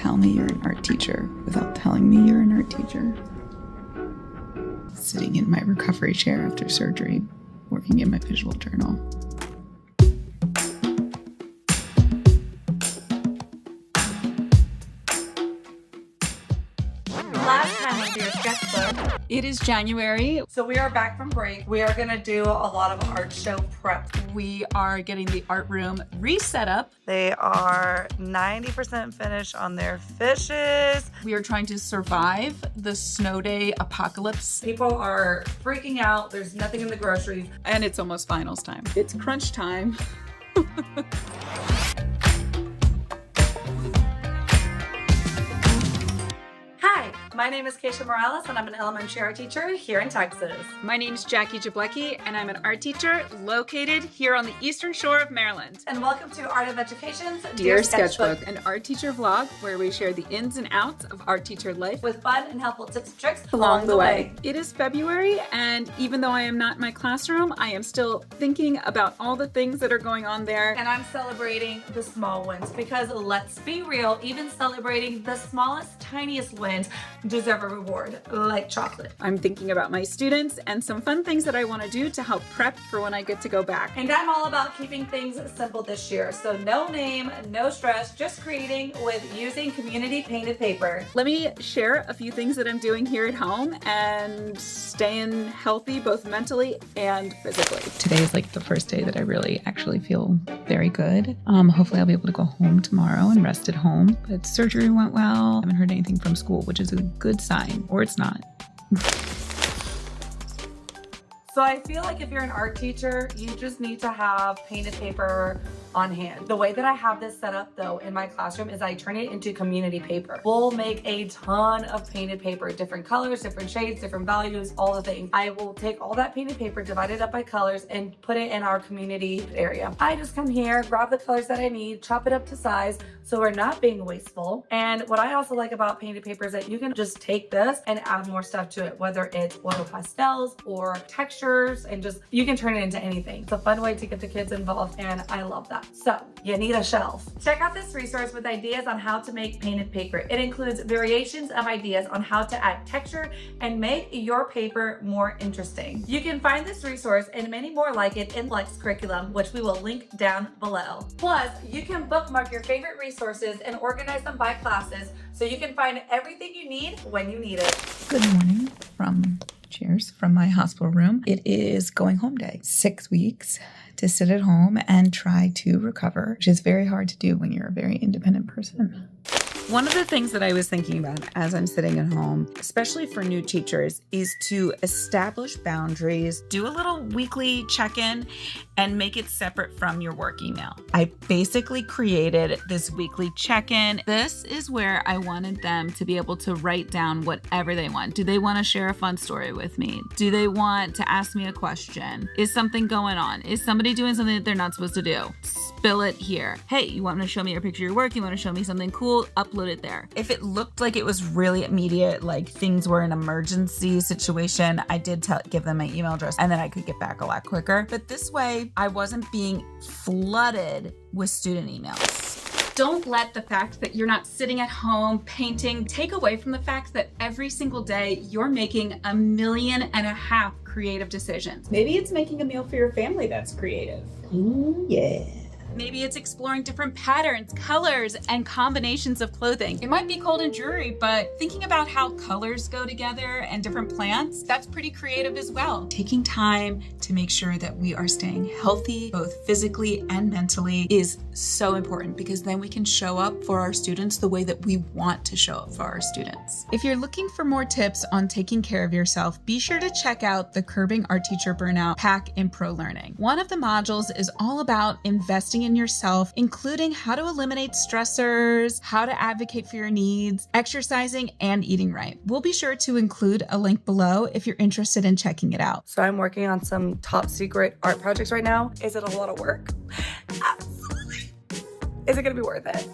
tell me you're an art teacher without telling me you're an art teacher. Sitting in my recovery chair after surgery, working in my visual journal. Last time on Dear Sketchbook. It is January. So we are back from break. We are going to do a lot of art show prep. We are getting the art room reset up. They are 90% finished on their fishes. We are trying to survive the snow day apocalypse. People are freaking out. There's nothing in the groceries. And it's almost finals time. It's crunch time. Hi, my name is Keisha Morales, and I'm an elementary art teacher here in Texas. My name is Jackie Jablecki, and I'm an art teacher located here on the eastern shore of Maryland. And welcome to Art of Education's Dear Sketchbook, an art teacher vlog where we share the ins and outs of art teacher life with fun and helpful tips and tricks along the way. It is February, and even though I am not in my classroom, I am still thinking about all the things that are going on there. And I'm celebrating the small wins because let's be real, even celebrating the smallest, tiniest wins deserve a reward, like chocolate. I'm thinking about my students and some fun things that I want to do to help prep for when I get to go back. And I'm all about keeping things simple this year. So no name, no stress, just creating with using community painted paper. Let me share a few things that I'm doing here at home and staying healthy both mentally and physically. Today is like the first day that I really actually feel very good. Hopefully I'll be able to go home tomorrow and rest at home. But surgery went well. I haven't heard anything from school, which is a good sign, or it's not. So I feel like if you're an art teacher, you just need to have painted paper on hand. The way that I have this set up though in my classroom is I turn it into community paper. We'll make a ton of painted paper, different colors, different shades, different values, all the things. I will take all that painted paper, divide it up by colors, and put it in our community area. I just come here, grab the colors that I need, chop it up to size, so we're not being wasteful. And what I also like about painted paper is that you can just take this and add more stuff to it, whether it's oil pastels or textures, and just, you can turn it into anything. It's a fun way to get the kids involved, and I love that. So you need a shelf. Check out this resource with ideas on how to make painted paper. It includes variations of ideas on how to add texture and make your paper more interesting. You can find this resource and many more like it in Lex curriculum, which we will link down below. Plus, you can bookmark your favorite resources and organize them by classes so you can find everything you need when you need it. Good morning from my hospital room. It is going home day. 6 weeks to sit at home and try to recover, which is very hard to do when you're a very independent person. One of the things that I was thinking about as I'm sitting at home, especially for new teachers, is to establish boundaries, do a little weekly check-in, and make it separate from your work email. I basically created this weekly check-in. This is where I wanted them to be able to write down whatever they want. Do they want to share a fun story with me? Do they want to ask me a question? Is something going on? Is somebody doing something that they're not supposed to do? Spill it here. Hey, you want to show me a picture of your work? You want to show me something cool? Upload it there. If it looked like it was really immediate, like things were an emergency situation, I did give them my email address, and then I could get back a lot quicker. But this way, I wasn't being flooded with student emails. Don't let the fact that you're not sitting at home painting take away from the fact that every single day you're making 1.5 million creative decisions. Maybe it's making a meal for your family that's creative. Ooh, yeah. Maybe it's exploring different patterns, colors, and combinations of clothing. It might be cold and dreary, but thinking about how colors go together and different plants, that's pretty creative as well. Taking time to make sure that we are staying healthy, both physically and mentally, is so important because then we can show up for our students the way that we want to show up for our students. If you're looking for more tips on taking care of yourself, be sure to check out the Curbing Art Teacher Burnout Pack in Pro Learning. One of the modules is all about investing in yourself, including how to eliminate stressors, how to advocate for your needs, exercising, and eating right. We'll be sure to include a link below if you're interested in checking it out. So I'm working on some top secret art projects right now. Is it a lot of work? Absolutely. Is it gonna be worth it?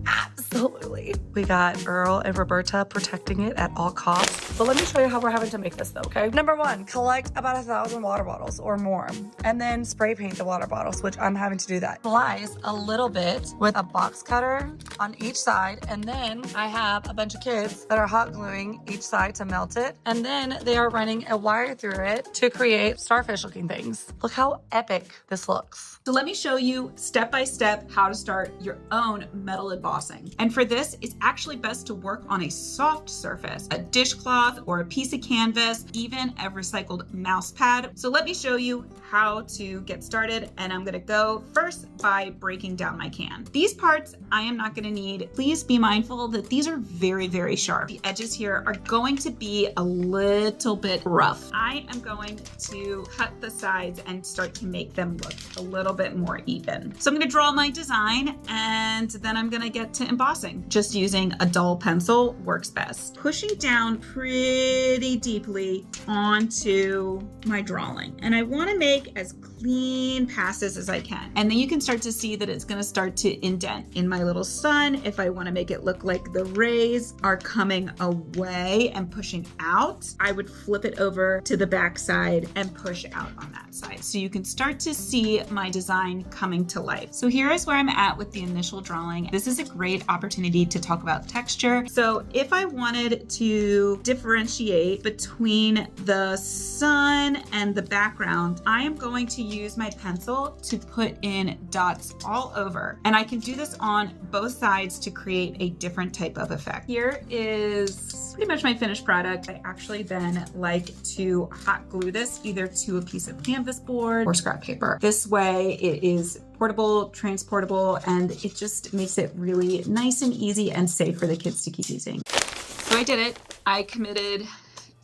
Absolutely. Absolutely. We got Earl and Roberta protecting it at all costs. But let me show you how we're having to make this though, okay? Number one, collect about 1,000 water bottles or more, and then spray paint the water bottles, which I'm having to do that. Slice a little bit with a box cutter on each side, and then I have a bunch of kids that are hot gluing each side to melt it, and then they are running a wire through it to create starfish looking things. Look how epic this looks. So let me show you step by step how to start your own metal embossing. And for this, it's actually best to work on a soft surface, a dishcloth or a piece of canvas, even a recycled mouse pad. So let me show you how to get started. And I'm gonna go first by breaking down my can. These parts I am not gonna need. Please be mindful that these are very, very sharp. The edges here are going to be a little bit rough. I am going to cut the sides and start to make them look a little bit more even. So I'm gonna draw my design and then I'm gonna get to embossing. Just using a dull pencil works best. Pushing down pretty deeply onto my drawing. And I wanna make as clean passes as I can. And then you can start to see that it's gonna start to indent. In my little sun, if I wanna make it look like the rays are coming away and pushing out, I would flip it over to the back side and push out on that side. So you can start to see my design coming to life. So here is where I'm at with the initial drawing. This is a great opportunity to talk about texture. So if I wanted to differentiate between the sun and the background, I am going to use my pencil to put in dots all over. And I can do this on both sides to create a different type of effect. Here is pretty much my finished product. I actually then like to hot glue this either to a piece of canvas board or scrap paper. This way it is portable, transportable, and it just makes it really nice and easy and safe for the kids to keep using. So I did it. I committed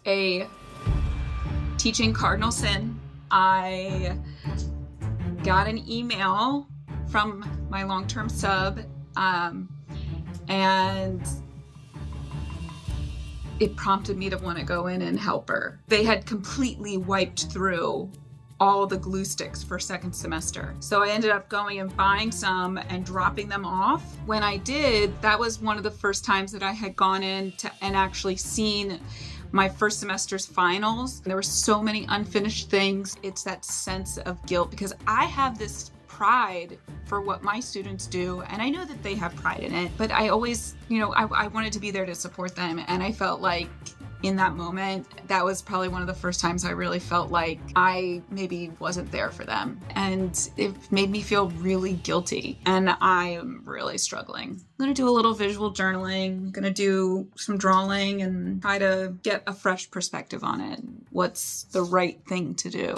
a teaching cardinal sin. I got an email from my long-term sub, and it prompted me to want to go in and help her. They had completely wiped through all the glue sticks for second semester. So I ended up going and buying some and dropping them off. When I did, that was one of the first times that I had gone in and actually seen my first semester's finals. There were so many unfinished things. It's that sense of guilt because I have this pride for what my students do, and I know that they have pride in it, but I always, I wanted to be there to support them, and I felt like in that moment, that was probably one of the first times I really felt like I maybe wasn't there for them. And it made me feel really guilty. And I am really struggling. I'm gonna do a little visual journaling. I'm gonna do some drawing and try to get a fresh perspective on it. What's the right thing to do?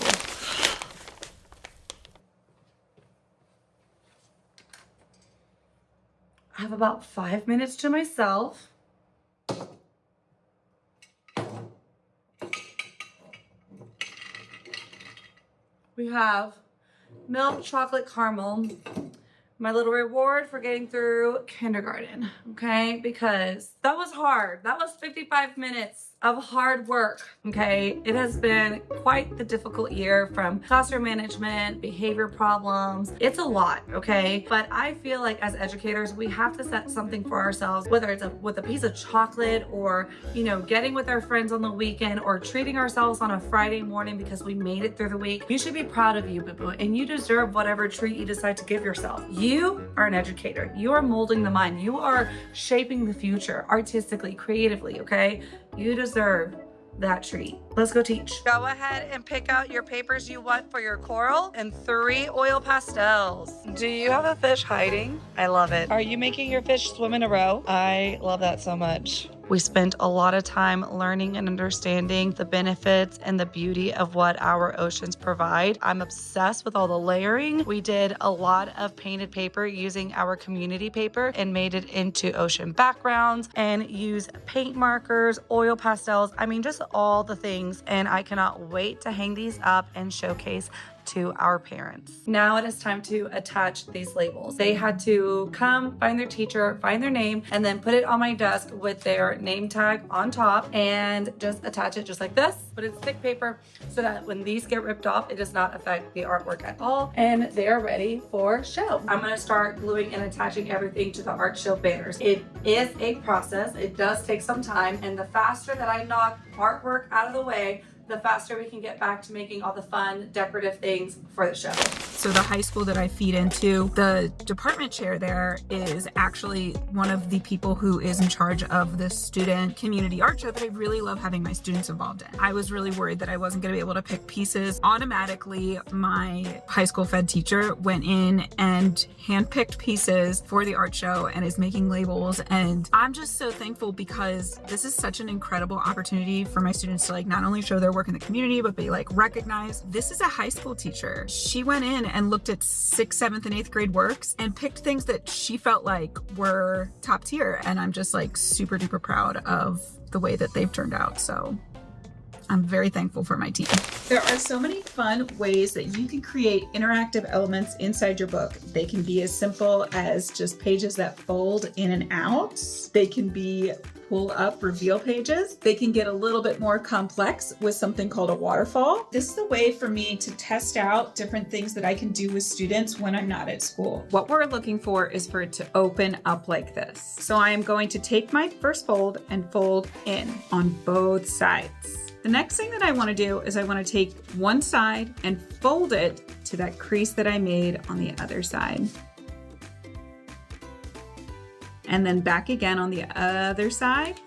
I have about 5 minutes to myself. We have milk chocolate caramel, my little reward for getting through kindergarten, okay? Because that was hard. That was 55 minutes of hard work, okay? It has been quite the difficult year from classroom management, behavior problems. It's a lot, okay? But I feel like as educators, we have to set something for ourselves, whether it's with a piece of chocolate or, getting with our friends on the weekend or treating ourselves on a Friday morning because we made it through the week. You should be proud of you, boo-boo, and you deserve whatever treat you decide to give yourself. You are an educator. You are molding the mind. You are shaping the future artistically, creatively, okay? You deserve that treat. Let's go teach. Go ahead and pick out your papers you want for your coral and 3 oil pastels. Do you have a fish hiding? I love it. Are you making your fish swim in a row? I love that so much. We spent a lot of time learning and understanding the benefits and the beauty of what our oceans provide. I'm obsessed with all the layering. We did a lot of painted paper using our community paper and made it into ocean backgrounds and use paint markers, oil pastels. I mean, just all the things. And I cannot wait to hang these up and showcase to our parents. Now it is time to attach these labels. They had to come, find their teacher, find their name, and then put it on my desk with their name tag on top and just attach it just like this. But it's thick paper so that when these get ripped off, it does not affect the artwork at all. And they are ready for show. I'm gonna start gluing and attaching everything to the art show banners. It is a process. It does take some time. And the faster that I knock artwork out of the way, the faster we can get back to making all the fun decorative things for the show. So the high school that I feed into, the department chair there is actually one of the people who is in charge of the student community art show that I really love having my students involved in. I was really worried that I wasn't going to be able to pick pieces. Automatically, my high school fed teacher went in and handpicked pieces for the art show and is making labels. And I'm just so thankful because this is such an incredible opportunity for my students to not only show their work in the community, but be recognized. This is a high school teacher. She went in and looked at 6th, 7th, and 8th grade works and picked things that she felt like were top tier. And I'm just super duper proud of the way that they've turned out. So I'm very thankful for my team. There are so many fun ways that you can create interactive elements inside your book. They can be as simple as just pages that fold in and out. They can be pull up reveal pages. They can get a little bit more complex with something called a waterfall. This is a way for me to test out different things that I can do with students when I'm not at school. What we're looking for is for it to open up like this. So I am going to take my first fold and fold in on both sides. The next thing that I want to do is I want to take one side and fold it to that crease that I made on the other side. And then back again on the other side.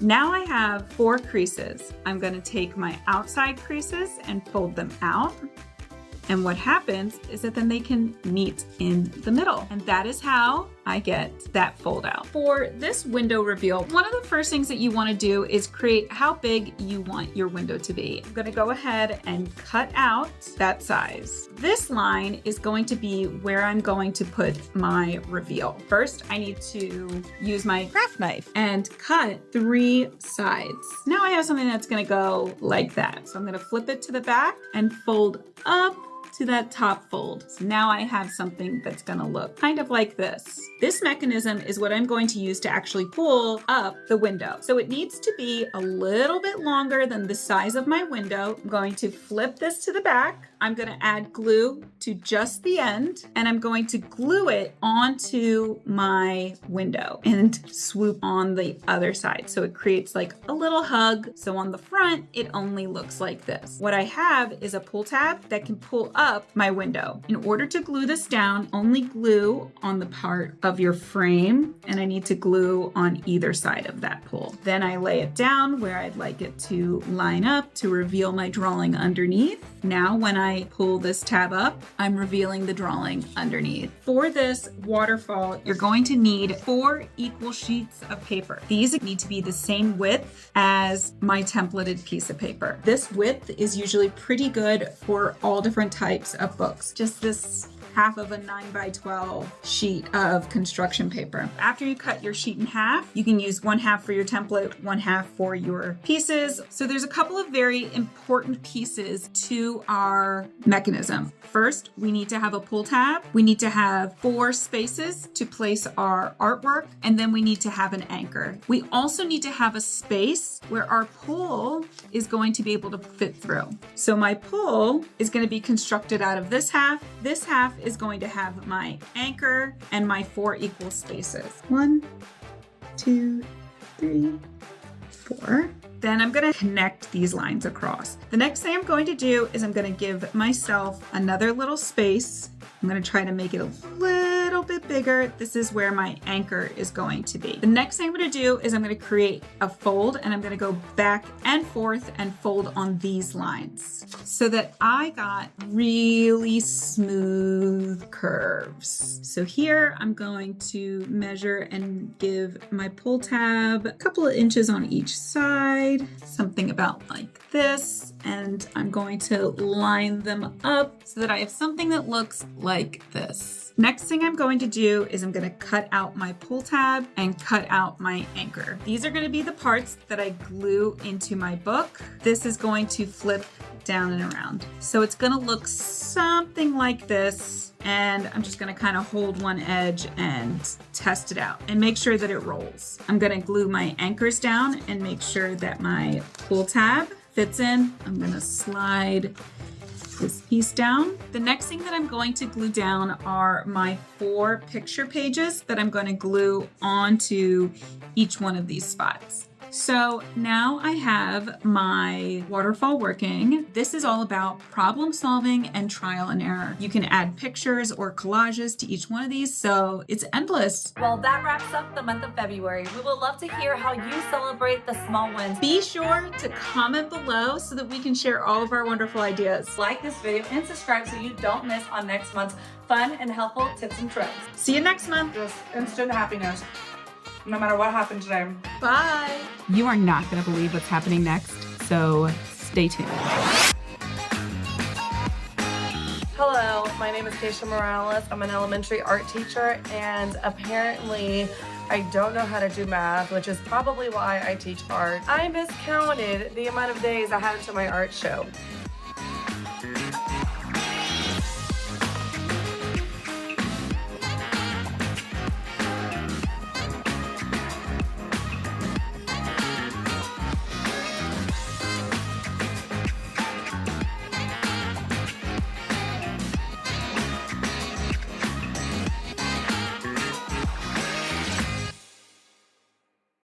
Now I have 4 creases. I'm going to take my outside creases and fold them out. And what happens is that then they can meet in the middle. And that is how I get that fold out. For this window reveal, one of the first things that you want to do is create how big you want your window to be. I'm going to go ahead and cut out that size. This line is going to be where I'm going to put my reveal. First, I need to use my craft knife and cut 3 sides. Now I have something that's going to go like that. So I'm going to flip it to the back and fold up to that top fold. So now I have something that's gonna look kind of like this. This mechanism is what I'm going to use to actually pull up the window. So it needs to be a little bit longer than the size of my window. I'm going to flip this to the back. I'm gonna add glue to just the end, and I'm going to glue it onto my window and swoop on the other side. So it creates like a little hug. So on the front, it only looks like this. What I have is a pull tab that can pull up my window. In order to glue this down, only glue on the part of your frame, and I need to glue on either side of that pull. Then I lay it down where I'd like it to line up to reveal my drawing underneath. Now when I pull this tab up, I'm revealing the drawing underneath. For this waterfall, you're going to need 4 equal sheets of paper. These need to be the same width as my templated piece of paper. This width is usually pretty good for all different types of books. Just this half of a 9x12 sheet of construction paper. After you cut your sheet in half, you can use 1/2 for your template, 1/2 for your pieces. So there's a couple of very important pieces to our mechanism. First, we need to have a pull tab. We need to have 4 spaces to place our artwork, and then we need to have an anchor. We also need to have a space where our pull is going to be able to fit through. So my pull is going to be constructed out of this half. This half is going to have my anchor and my 4 equal spaces. 1, 2, 3, 4. Then I'm going to connect these lines across. The next thing I'm going to do is I'm going to give myself another little space. I'm going to try to make it a little bit bigger. This is where my anchor is going to be. The next thing I'm going to do is I'm going to create a fold, and I'm going to go back and forth and fold on these lines so that I got really smooth curves. So here I'm going to measure and give my pull tab a couple of inches on each side, something about like this. And I'm going to line them up so that I have something that looks like this. Next thing I'm going to do is I'm going to cut out my pull tab and cut out my anchor. These are going to be the parts that I glue into my book. This is going to flip down and around. So it's going to look something like this. And I'm just going to kind of hold one edge and test it out and make sure that it rolls. I'm going to glue my anchors down and make sure that my pull tab fits in. I'm going to slide this piece down. The next thing that I'm going to glue down are my 4 picture pages that I'm going to glue onto each one of these spots. So now I have my waterfall working. This is all about problem solving and trial and error. You can add pictures or collages to each one of these, so it's endless. Well, that wraps up the month of February. We would love to hear how you celebrate the small wins. Be sure to comment below so that we can share all of our wonderful ideas. Like this video and subscribe so you don't miss on next month's fun and helpful tips and tricks. See you next month. Just instant happiness, no matter what happened today. Bye. You are not going to believe what's happening next, so stay tuned. Hello, my name is Keisha Morales. I'm an elementary art teacher, and apparently I don't know how to do math, which is probably why I teach art. I miscounted the amount of days I had until my art show.